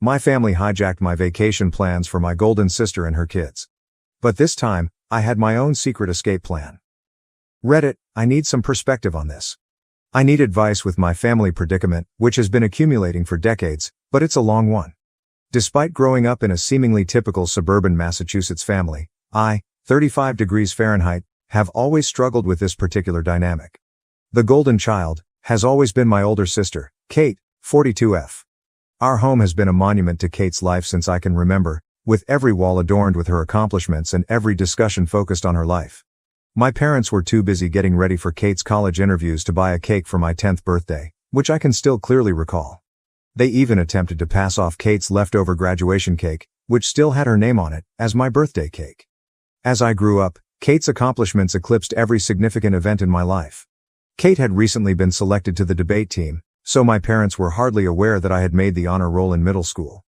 My family hijacked my vacation plans for my golden sister and her kids. But this time, I had my own secret escape plan. Reddit, I need some perspective on this. I need advice with my family predicament, which has been accumulating for decades, but it's a long one. Despite growing up in a seemingly typical suburban Massachusetts family, I, 35 degrees Fahrenheit, have always struggled with this particular dynamic. The golden child has always been my older sister, Kate, 42F. Our home has been a monument to Kate's life since I can remember, with every wall adorned with her accomplishments and every discussion focused on her life. My parents were too busy getting ready for Kate's college interviews to buy a cake for my 10th birthday, which I can still clearly recall. They even attempted to pass off Kate's leftover graduation cake, which still had her name on it, as my birthday cake. As I grew up, Kate's accomplishments eclipsed every significant event in my life. Kate had recently been selected to the debate team, so my parents were hardly aware that I had made the honor roll in middle school.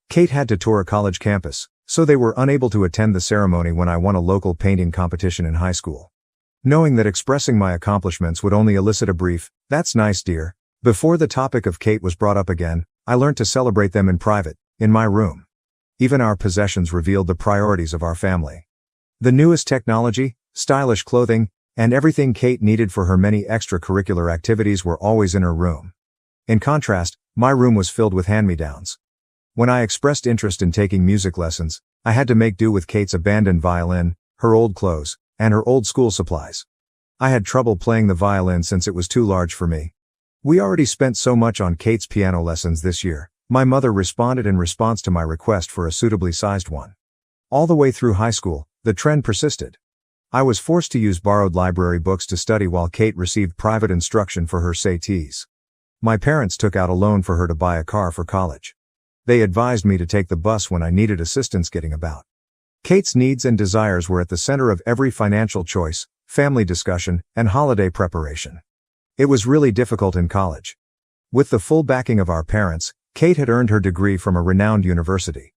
Kate had to tour a college campus, so they were unable to attend the ceremony when I won a local painting competition in high school. Knowing that expressing my accomplishments would only elicit a brief, "That's nice, dear," before the topic of Kate was brought up again, I learned to celebrate them in private, in my room. Even our possessions revealed the priorities of our family. The newest technology, stylish clothing, and everything Kate needed for her many extracurricular activities were always in her room. In contrast, my room was filled with hand-me-downs. When I expressed interest in taking music lessons, I had to make do with Kate's abandoned violin, her old clothes, and her old school supplies. I had trouble playing the violin since it was too large for me. We already spent so much on Kate's piano lessons this year, my mother responded in response to my request for a suitably sized one. All the way through high school, the trend persisted. I was forced to use borrowed library books to study while Kate received private instruction for her SATs. My parents took out a loan for her to buy a car for college. They advised me to take the bus when I needed assistance getting about. Kate's needs and desires were at the center of every financial choice, family discussion, and holiday preparation. It was really difficult in college. With the full backing of our parents, Kate had earned her degree from a renowned university.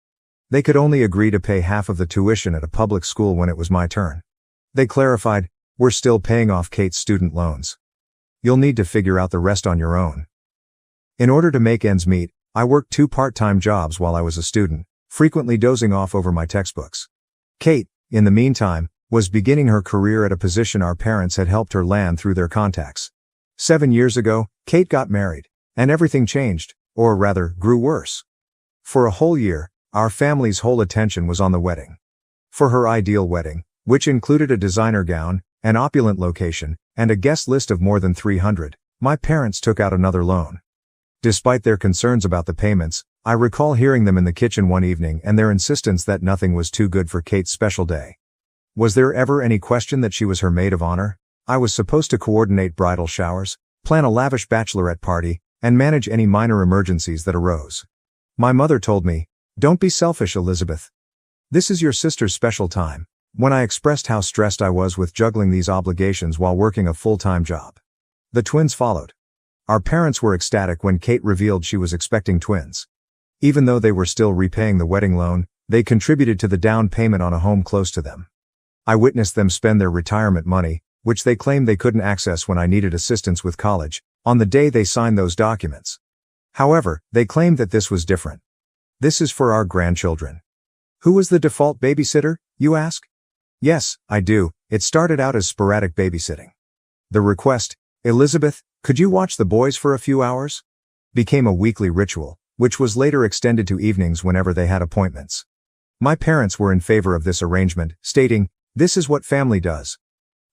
They could only agree to pay half of the tuition at a public school when it was my turn. They clarified, "We're still paying off Kate's student loans. You'll need to figure out the rest on your own." In order to make ends meet, I worked 2 part-time jobs while I was a student, frequently dozing off over my textbooks. Kate, in the meantime, was beginning her career at a position our parents had helped her land through their contacts. 7 years ago, Kate got married, and everything changed, or rather, grew worse. For a whole year, our family's whole attention was on the wedding. For her ideal wedding, which included a designer gown, an opulent location, and a guest list of more than 300, my parents took out another loan. Despite their concerns about the payments, I recall hearing them in the kitchen one evening and their insistence that nothing was too good for Kate's special day. Was there ever any question that she was her maid of honor? I was supposed to coordinate bridal showers, plan a lavish bachelorette party, and manage any minor emergencies that arose. My mother told me, "Don't be selfish, Elizabeth. This is your sister's special time," when I expressed how stressed I was with juggling these obligations while working a full-time job. The twins followed. Our parents were ecstatic when Kate revealed she was expecting twins. Even though they were still repaying the wedding loan, they contributed to the down payment on a home close to them. I witnessed them spend their retirement money, which they claimed they couldn't access when I needed assistance with college, on the day they signed those documents. However, they claimed that this was different. "This is for our grandchildren." Who was the default babysitter, you ask? Yes, I do. It started out as sporadic babysitting. The request, "Elizabeth, could you watch the boys for a few hours?" became a weekly ritual, which was later extended to evenings whenever they had appointments. My parents were in favor of this arrangement, stating, "This is what family does."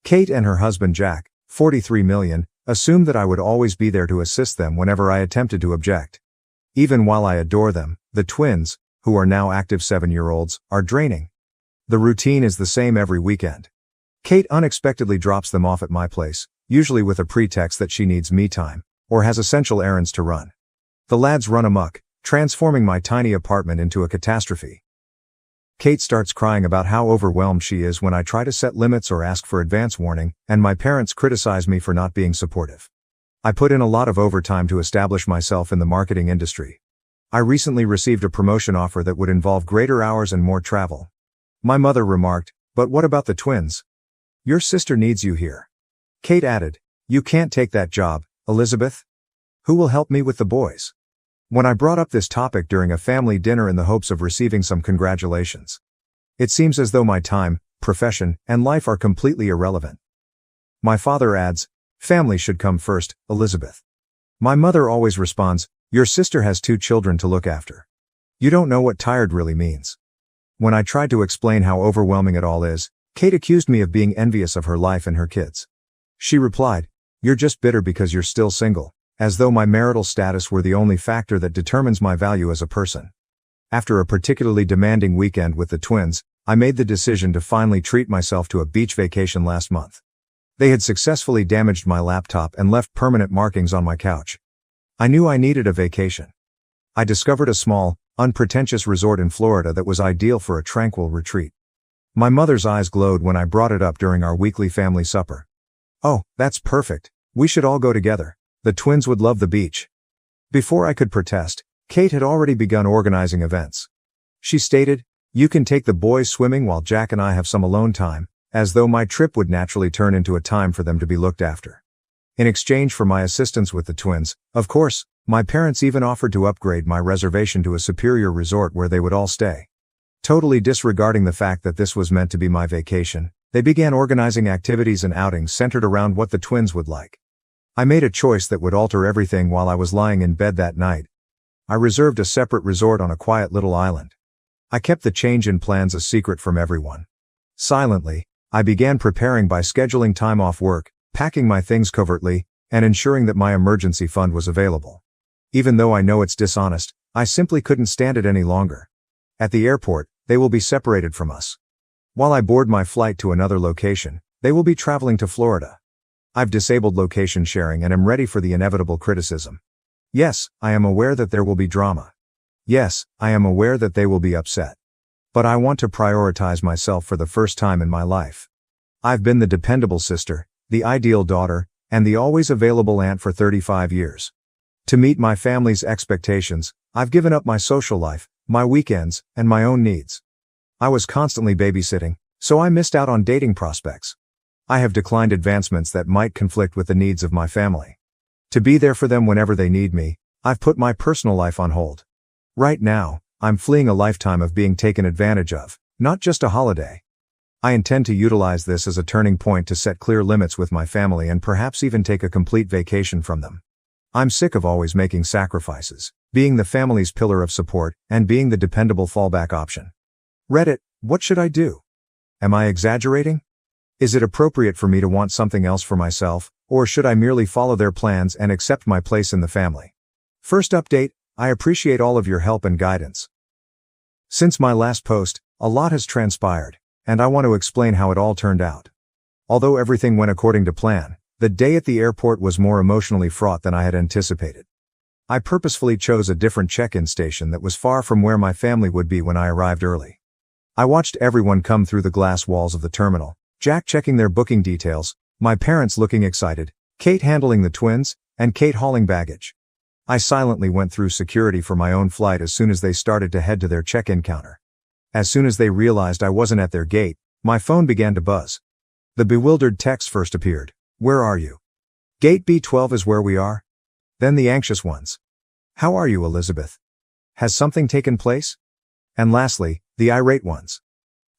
Kate and her husband Jack, 43 million, assumed that I would always be there to assist them whenever I attempted to object. Even while I adore them, the twins, who are now active 7-year-olds, are draining. The routine is the same every weekend. Kate unexpectedly drops them off at my place, usually with a pretext that she needs me time, or has essential errands to run. The lads run amok, transforming my tiny apartment into a catastrophe. Kate starts crying about how overwhelmed she is when I try to set limits or ask for advance warning, and my parents criticize me for not being supportive. I put in a lot of overtime to establish myself in the marketing industry. I recently received a promotion offer that would involve greater hours and more travel. My mother remarked, "But what about the twins? Your sister needs you here." Kate added, "You can't take that job, Elizabeth. Who will help me with the boys?" when I brought up this topic during a family dinner in the hopes of receiving some congratulations. It seems as though my time, profession, and life are completely irrelevant. My father adds, family should come first, Elizabeth. My mother always responds, your sister has 2 children to look after. You don't know what tired really means. When I tried to explain how overwhelming it all is, Kate accused me of being envious of her life and her kids. She replied, you're just bitter because you're still single, as though my marital status were the only factor that determines my value as a person. After a particularly demanding weekend with the twins, I made the decision to finally treat myself to a beach vacation last month. They had successfully damaged my laptop and left permanent markings on my couch. I knew I needed a vacation. I discovered a small, unpretentious resort in Florida that was ideal for a tranquil retreat. My mother's eyes glowed when I brought it up during our weekly family supper. Oh, that's perfect. We should all go together. The twins would love the beach. Before I could protest, Kate had already begun organizing events. She stated, you can take the boys swimming while Jack and I have some alone time, as though my trip would naturally turn into a time for them to be looked after. In exchange for my assistance with the twins, of course, my parents even offered to upgrade my reservation to a superior resort where they would all stay. Totally disregarding the fact that this was meant to be my vacation, they began organizing activities and outings centered around what the twins would like. I made a choice that would alter everything while I was lying in bed that night. I reserved a separate resort on a quiet little island. I kept the change in plans a secret from everyone. Silently, I began preparing by scheduling time off work, packing my things covertly, and ensuring that my emergency fund was available. Even though I know it's dishonest, I simply couldn't stand it any longer. At the airport, they will be separated from us. While I board my flight to another location, they will be traveling to Florida. I've disabled location sharing and am ready for the inevitable criticism. Yes, I am aware that there will be drama. Yes, I am aware that they will be upset. But I want to prioritize myself for the first time in my life. I've been the dependable sister, the ideal daughter, and the always available aunt for 35 years. To meet my family's expectations, I've given up my social life, my weekends, and my own needs. I was constantly babysitting, so I missed out on dating prospects. I have declined advancements that might conflict with the needs of my family. To be there for them whenever they need me, I've put my personal life on hold. Right now, I'm fleeing a lifetime of being taken advantage of, not just a holiday. I intend to utilize this as a turning point to set clear limits with my family and perhaps even take a complete vacation from them. I'm sick of always making sacrifices, being the family's pillar of support, and being the dependable fallback option. Reddit, what should I do? Am I exaggerating? Is it appropriate for me to want something else for myself, or should I merely follow their plans and accept my place in the family? First update, I appreciate all of your help and guidance. Since my last post, a lot has transpired, and I want to explain how it all turned out. Although everything went according to plan, the day at the airport was more emotionally fraught than I had anticipated. I purposefully chose a different check-in station that was far from where my family would be when I arrived early. I watched everyone come through the glass walls of the terminal, Jack checking their booking details, my parents looking excited, Kate handling the twins, and Kate hauling baggage. I silently went through security for my own flight as soon as they started to head to their check-in counter. As soon as they realized I wasn't at their gate, my phone began to buzz. The bewildered text first appeared. Where are you? Gate B12 is where we are. Then the anxious ones. How are you, Elizabeth? Has something taken place? And lastly, the irate ones.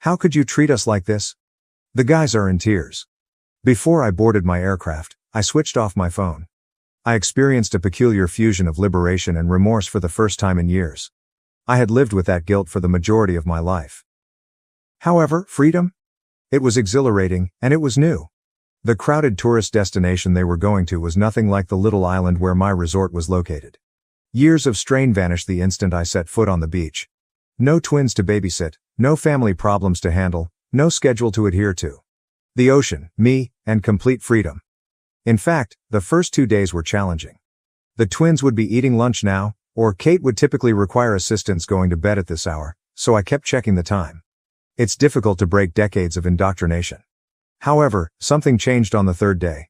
How could you treat us like this? The guys are in tears. Before I boarded my aircraft, I switched off my phone. I experienced a peculiar fusion of liberation and remorse for the first time in years. I had lived with that guilt for the majority of my life. However, freedom? It was exhilarating, and it was new. The crowded tourist destination they were going to was nothing like the little island where my resort was located. Years of strain vanished the instant I set foot on the beach. No twins to babysit, no family problems to handle, no schedule to adhere to. The ocean, me, and complete freedom. In fact, the first 2 days were challenging. The twins would be eating lunch now, or Kate would typically require assistance going to bed at this hour, so I kept checking the time. It's difficult to break decades of indoctrination. However, something changed on the 3rd day.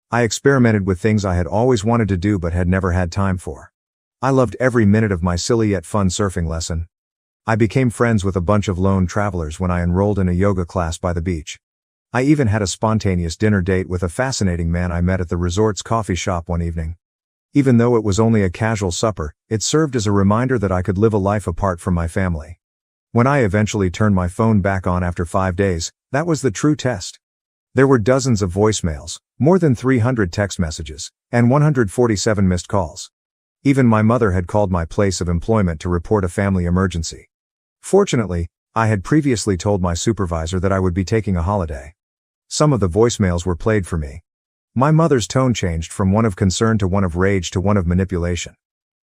I experimented with things I had always wanted to do but had never had time for. I loved every minute of my silly yet fun surfing lesson. I became friends with a bunch of lone travelers when I enrolled in a yoga class by the beach. I even had a spontaneous dinner date with a fascinating man I met at the resort's coffee shop one evening. Even though it was only a casual supper, it served as a reminder that I could live a life apart from my family. When I eventually turned my phone back on after 5 days, that was the true test. There were dozens of voicemails, more than 300 text messages, and 147 missed calls. Even my mother had called my place of employment to report a family emergency. Fortunately, I had previously told my supervisor that I would be taking a holiday. Some of the voicemails were played for me. My mother's tone changed from one of concern to one of rage to one of manipulation.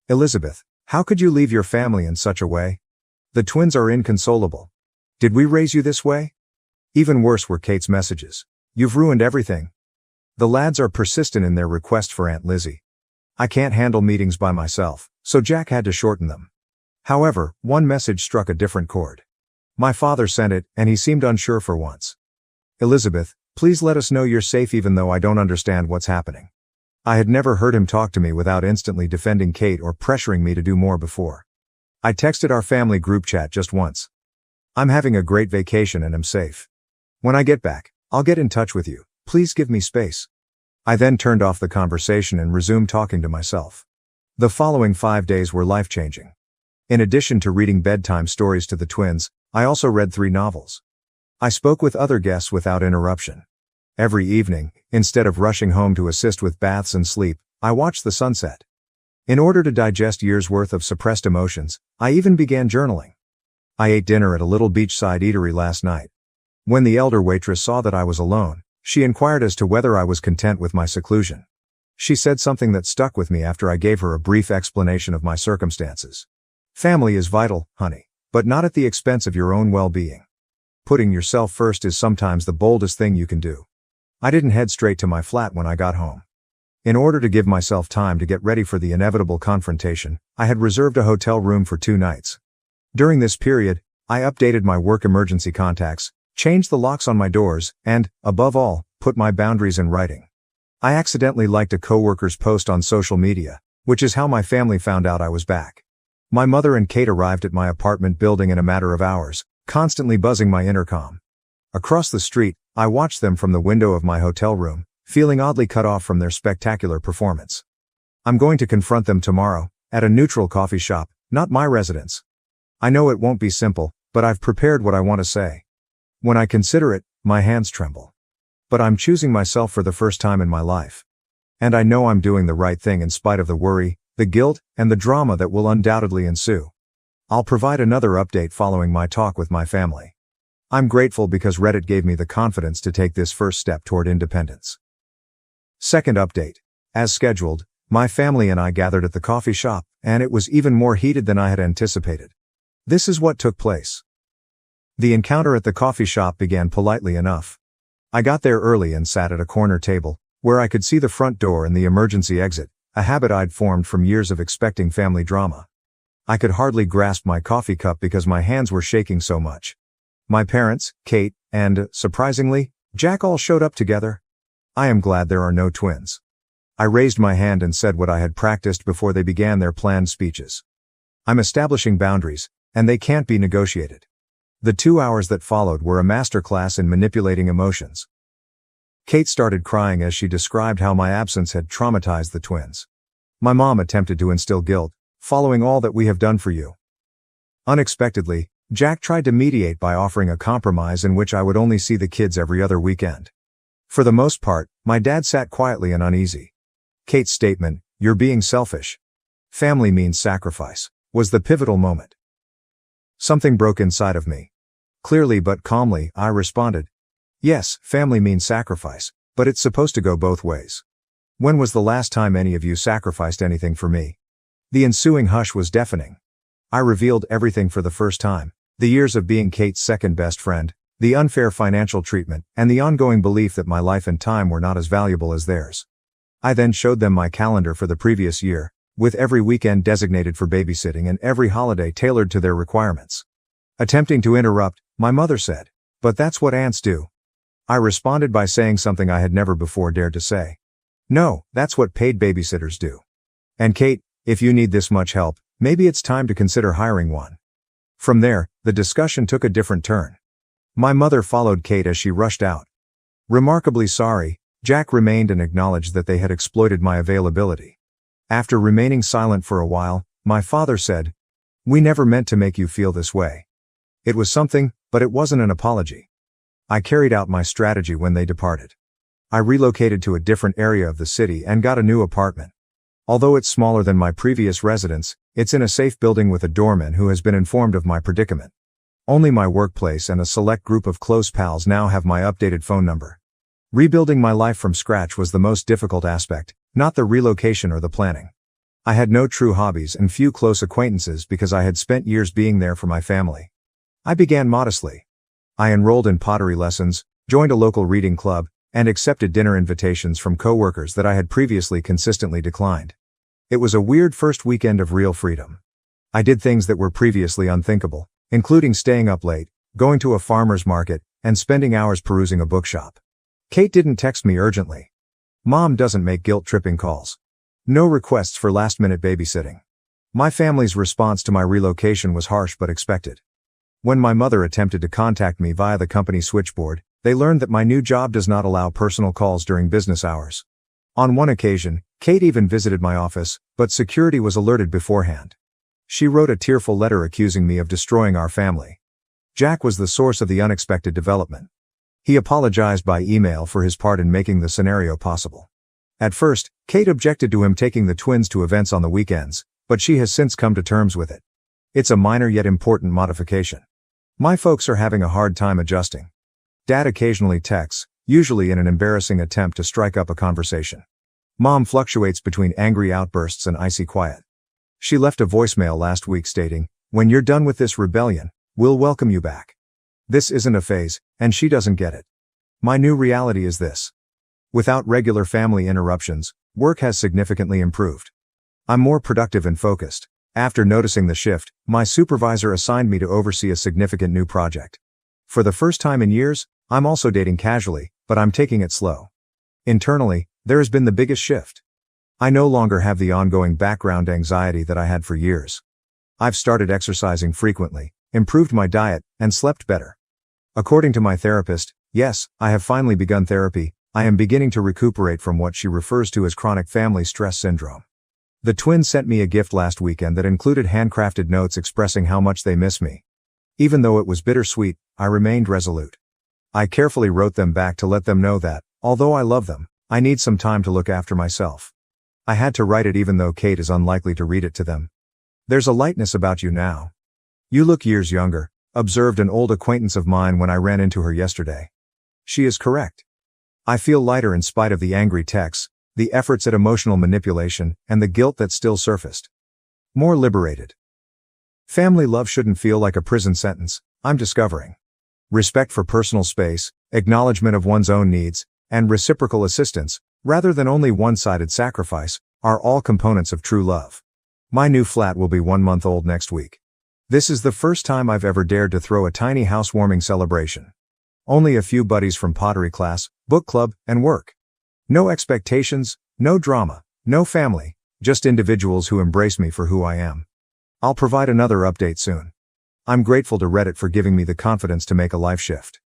"Elizabeth, how could you leave your family in such a way? The twins are inconsolable. Did we raise you this way?" Even worse were Kate's messages. "You've ruined everything. The lads are persistent in their request for Aunt Lizzie. I can't handle meetings by myself, so Jack had to shorten them." However, one message struck a different chord. My father sent it, and he seemed unsure for once. "Elizabeth, please let us know you're safe even though I don't understand what's happening." I had never heard him talk to me without instantly defending Kate or pressuring me to do more before. I texted our family group chat just once. "I'm having a great vacation and am safe. When I get back, I'll get in touch with you. Please give me space." I then turned off the conversation and resumed talking to myself. The following 5 days were life-changing. In addition to reading bedtime stories to the twins, I also read 3 novels. I spoke with other guests without interruption. Every evening, instead of rushing home to assist with baths and sleep, I watched the sunset. In order to digest years' worth of suppressed emotions, I even began journaling. I ate dinner at a little beachside eatery last night. When the elder waitress saw that I was alone, she inquired as to whether I was content with my seclusion. She said something that stuck with me after I gave her a brief explanation of my circumstances. "Family is vital, honey, but not at the expense of your own well-being. Putting yourself first is sometimes the boldest thing you can do." I didn't head straight to my flat when I got home. In order to give myself time to get ready for the inevitable confrontation, I had reserved a hotel room for 2 nights. During this period, I updated my work emergency contacts, changed the locks on my doors, and, above all, put my boundaries in writing. I accidentally liked a coworker's post on social media, which is how my family found out I was back. My mother and Kate arrived at my apartment building in a matter of hours, constantly buzzing my intercom. Across the street, I watched them from the window of my hotel room, feeling oddly cut off from their spectacular performance. I'm going to confront them tomorrow, at a neutral coffee shop, not my residence. I know it won't be simple, but I've prepared what I want to say. When I consider it, my hands tremble. But I'm choosing myself for the first time in my life. And I know I'm doing the right thing in spite of the worry, the guilt, and the drama that will undoubtedly ensue. I'll provide another update following my talk with my family. I'm grateful because Reddit gave me the confidence to take this first step toward independence. Second update. As scheduled, my family and I gathered at the coffee shop, and it was even more heated than I had anticipated. This is what took place. The encounter at the coffee shop began politely enough. I got there early and sat at a corner table, where I could see the front door and the emergency exit, a habit I'd formed from years of expecting family drama. I could hardly grasp my coffee cup because my hands were shaking so much. My parents, Kate, and, surprisingly, Jack all showed up together. I am glad there are no twins. I raised my hand and said what I had practiced before they began their planned speeches. I'm establishing boundaries, and they can't be negotiated. The 2 hours that followed were a masterclass in manipulating emotions. Kate started crying as she described how my absence had traumatized the twins. My mom attempted to instill guilt, following all that we have done for you. Unexpectedly, Jack tried to mediate by offering a compromise in which I would only see the kids every other weekend. For the most part, my dad sat quietly and uneasy. Kate's statement, "You're being selfish. Family means sacrifice," was the pivotal moment. Something broke inside of me. Clearly but calmly, I responded, "Yes, family means sacrifice, but it's supposed to go both ways. When was the last time any of you sacrificed anything for me?" The ensuing hush was deafening. I revealed everything for the first time: the years of being Kate's second best friend, the unfair financial treatment, and the ongoing belief that my life and time were not as valuable as theirs. I then showed them my calendar for the previous year, with every weekend designated for babysitting and every holiday tailored to their requirements. Attempting to interrupt, my mother said, "But that's what aunts do." I responded by saying something I had never before dared to say. "No, that's what paid babysitters do. And Kate, if you need this much help, maybe it's time to consider hiring one." From there, the discussion took a different turn. My mother followed Kate as she rushed out. Remarkably sorry, Jack remained and acknowledged that they had exploited my availability. After remaining silent for a while, my father said, "We never meant to make you feel this way." It was something, but it wasn't an apology. I carried out my strategy when they departed. I relocated to a different area of the city and got a new apartment. Although it's smaller than my previous residence, it's in a safe building with a doorman who has been informed of my predicament. Only my workplace and a select group of close pals now have my updated phone number. Rebuilding my life from scratch was the most difficult aspect, not the relocation or the planning. I had no true hobbies and few close acquaintances because I had spent years being there for my family. I began modestly. I enrolled in pottery lessons, joined a local reading club, and accepted dinner invitations from coworkers that I had previously consistently declined. It was a weird first weekend of real freedom. I did things that were previously unthinkable, including staying up late, going to a farmer's market, and spending hours perusing a bookshop. Kate didn't text me urgently. Mom doesn't make guilt-tripping calls. No requests for last-minute babysitting. My family's response to my relocation was harsh but expected. When my mother attempted to contact me via the company switchboard, they learned that my new job does not allow personal calls during business hours. On one occasion, Kate even visited my office, but security was alerted beforehand. She wrote a tearful letter accusing me of destroying our family. Jack was the source of the unexpected development. He apologized by email for his part in making the scenario possible. At first, Kate objected to him taking the twins to events on the weekends, but she has since come to terms with it. It's a minor yet important modification. My folks are having a hard time adjusting. Dad occasionally texts, usually in an embarrassing attempt to strike up a conversation. Mom fluctuates between angry outbursts and icy quiet. She left a voicemail last week stating, "When you're done with this rebellion, we'll welcome you back." This isn't a phase, and she doesn't get it. My new reality is this. Without regular family interruptions, work has significantly improved. I'm more productive and focused. After noticing the shift, my supervisor assigned me to oversee a significant new project. For the first time in years, I'm also dating casually, but I'm taking it slow. Internally, there has been the biggest shift. I no longer have the ongoing background anxiety that I had for years. I've started exercising frequently, improved my diet, and slept better. According to my therapist, yes, I have finally begun therapy. I am beginning to recuperate from what she refers to as chronic family stress syndrome. The twins sent me a gift last weekend that included handcrafted notes expressing how much they miss me. Even though it was bittersweet, I remained resolute. I carefully wrote them back to let them know that, although I love them, I need some time to look after myself. I had to write it even though Kate is unlikely to read it to them. "There's a lightness about you now. You look years younger," observed an old acquaintance of mine when I ran into her yesterday. She is correct. I feel lighter in spite of the angry texts, the efforts at emotional manipulation, and the guilt that still surfaced. More liberated. Family love shouldn't feel like a prison sentence, I'm discovering. Respect for personal space, acknowledgement of one's own needs, and reciprocal assistance, rather than only one-sided sacrifice, are all components of true love. My new flat will be 1 month old next week. This is the first time I've ever dared to throw a tiny housewarming celebration. Only a few buddies from pottery class, book club, and work. No expectations, no drama, no family, just individuals who embrace me for who I am. I'll provide another update soon. I'm grateful to Reddit for giving me the confidence to make a life shift.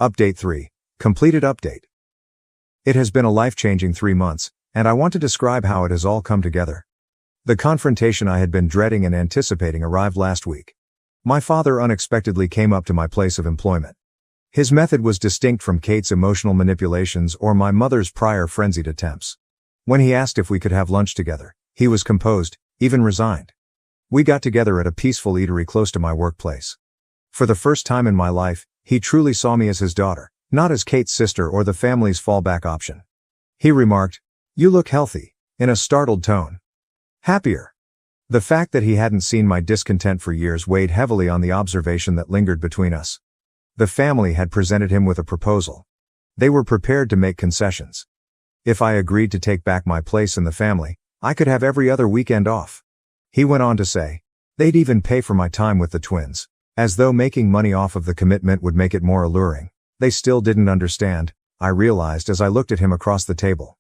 Update 3. Completed update. It has been a life-changing 3 months, and I want to describe how it has all come together. The confrontation I had been dreading and anticipating arrived last week. My father unexpectedly came up to my place of employment. His method was distinct from Kate's emotional manipulations or my mother's prior frenzied attempts. When he asked if we could have lunch together, he was composed, even resigned. We got together at a peaceful eatery close to my workplace. For the first time in my life, he truly saw me as his daughter, not as Kate's sister or the family's fallback option. He remarked, "You look healthy," in a startled tone. Happier. The fact that he hadn't seen my discontent for years weighed heavily on the observation that lingered between us. The family had presented him with a proposal. They were prepared to make concessions. If I agreed to take back my place in the family, I could have every other weekend off. He went on to say, they'd even pay for my time with the twins, as though making money off of the commitment would make it more alluring. They still didn't understand, I realized as I looked at him across the table.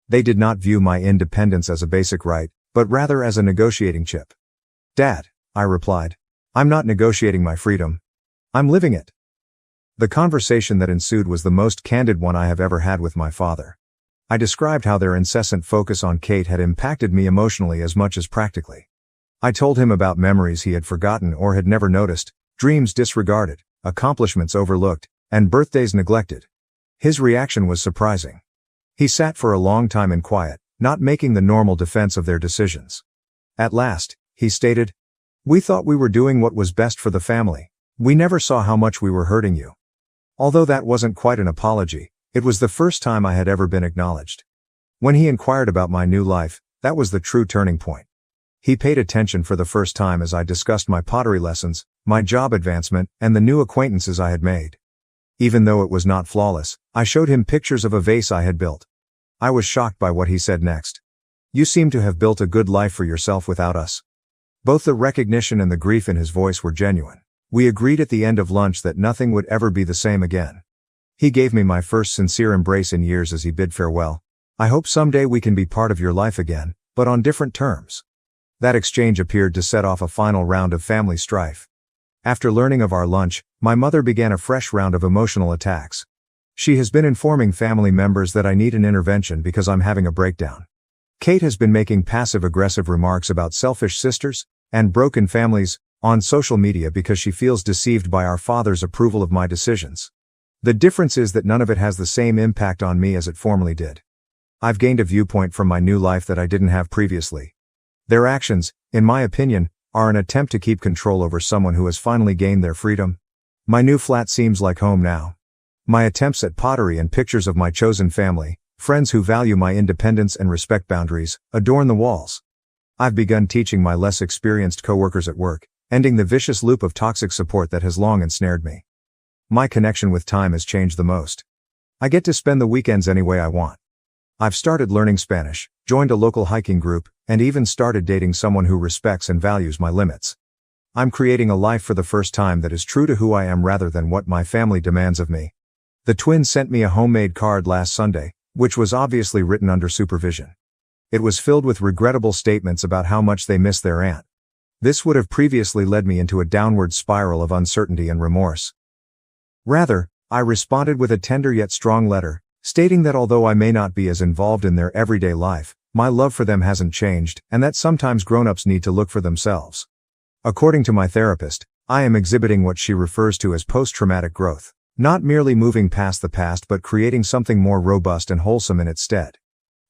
They did not view my independence as a basic right, but rather as a negotiating chip. "Dad," I replied, "I'm not negotiating my freedom. I'm living it." The conversation that ensued was the most candid one I have ever had with my father. I described how their incessant focus on Kate had impacted me emotionally as much as practically. I told him about memories he had forgotten or had never noticed, dreams disregarded, accomplishments overlooked, and birthdays neglected. His reaction was surprising. He sat for a long time in quiet, not making the normal defense of their decisions. At last, he stated, "We thought we were doing what was best for the family. We never saw how much we were hurting you." Although that wasn't quite an apology, it was the first time I had ever been acknowledged. When he inquired about my new life, that was the true turning point. He paid attention for the first time as I discussed my pottery lessons, my job advancement, and the new acquaintances I had made. Even though it was not flawless, I showed him pictures of a vase I had built. I was shocked by what he said next. "You seem to have built a good life for yourself without us." Both the recognition and the grief in his voice were genuine. We agreed at the end of lunch that nothing would ever be the same again. He gave me my first sincere embrace in years as he bid farewell. "I hope someday we can be part of your life again, but on different terms." That exchange appeared to set off a final round of family strife. After learning of our lunch, my mother began a fresh round of emotional attacks. She has been informing family members that I need an intervention because I'm having a breakdown. Kate has been making passive-aggressive remarks about selfish sisters and broken families on social media because she feels deceived by our father's approval of my decisions. The difference is that none of it has the same impact on me as it formerly did. I've gained a viewpoint from my new life that I didn't have previously. Their actions, in my opinion, are an attempt to keep control over someone who has finally gained their freedom. My new flat seems like home now. My attempts at pottery and pictures of my chosen family, friends who value my independence and respect boundaries, adorn the walls. I've begun teaching my less experienced coworkers at work, ending the vicious loop of toxic support that has long ensnared me. My connection with time has changed the most. I get to spend the weekends any way I want. I've started learning Spanish, joined a local hiking group, and even started dating someone who respects and values my limits. I'm creating a life for the first time that is true to who I am rather than what my family demands of me. The twins sent me a homemade card last Sunday, which was obviously written under supervision. It was filled with regrettable statements about how much they miss their aunt. This would have previously led me into a downward spiral of uncertainty and remorse. Rather, I responded with a tender yet strong letter, stating that although I may not be as involved in their everyday life, my love for them hasn't changed, and that sometimes grown-ups need to look for themselves. According to my therapist, I am exhibiting what she refers to as post-traumatic growth, not merely moving past the past but creating something more robust and wholesome in its stead.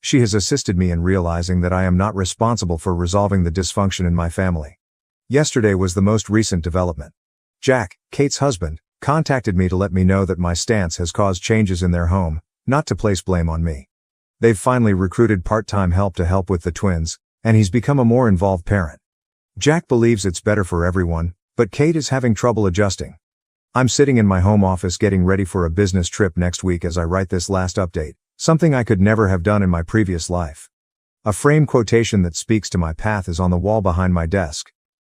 She has assisted me in realizing that I am not responsible for resolving the dysfunction in my family. Yesterday was the most recent development. Jack, Kate's husband, contacted me to let me know that my stance has caused changes in their home, not to place blame on me. They've finally recruited part-time help to help with the twins, and he's become a more involved parent. Jack believes it's better for everyone, but Kate is having trouble adjusting. I'm sitting in my home office getting ready for a business trip next week as I write this last update, something I could never have done in my previous life. A frame quotation that speaks to my path is on the wall behind my desk.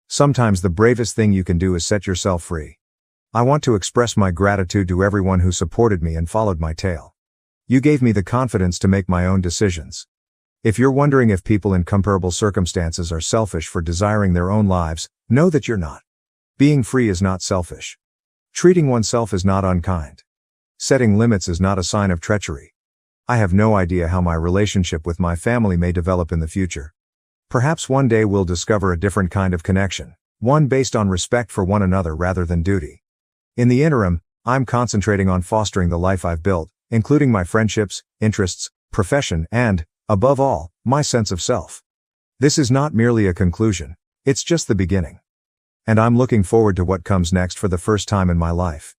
Sometimes the bravest thing you can do is set yourself free. I want to express my gratitude to everyone who supported me and followed my tale. You gave me the confidence to make my own decisions. If you're wondering if people in comparable circumstances are selfish for desiring their own lives, know that you're not. Being free is not selfish. Treating oneself is not unkind. Setting limits is not a sign of treachery. I have no idea how my relationship with my family may develop in the future. Perhaps one day we'll discover a different kind of connection, one based on respect for one another rather than duty. In the interim, I'm concentrating on fostering the life I've built, including my friendships, interests, profession, and, above all, my sense of self. This is not merely a conclusion, it's just the beginning. And I'm looking forward to what comes next for the first time in my life.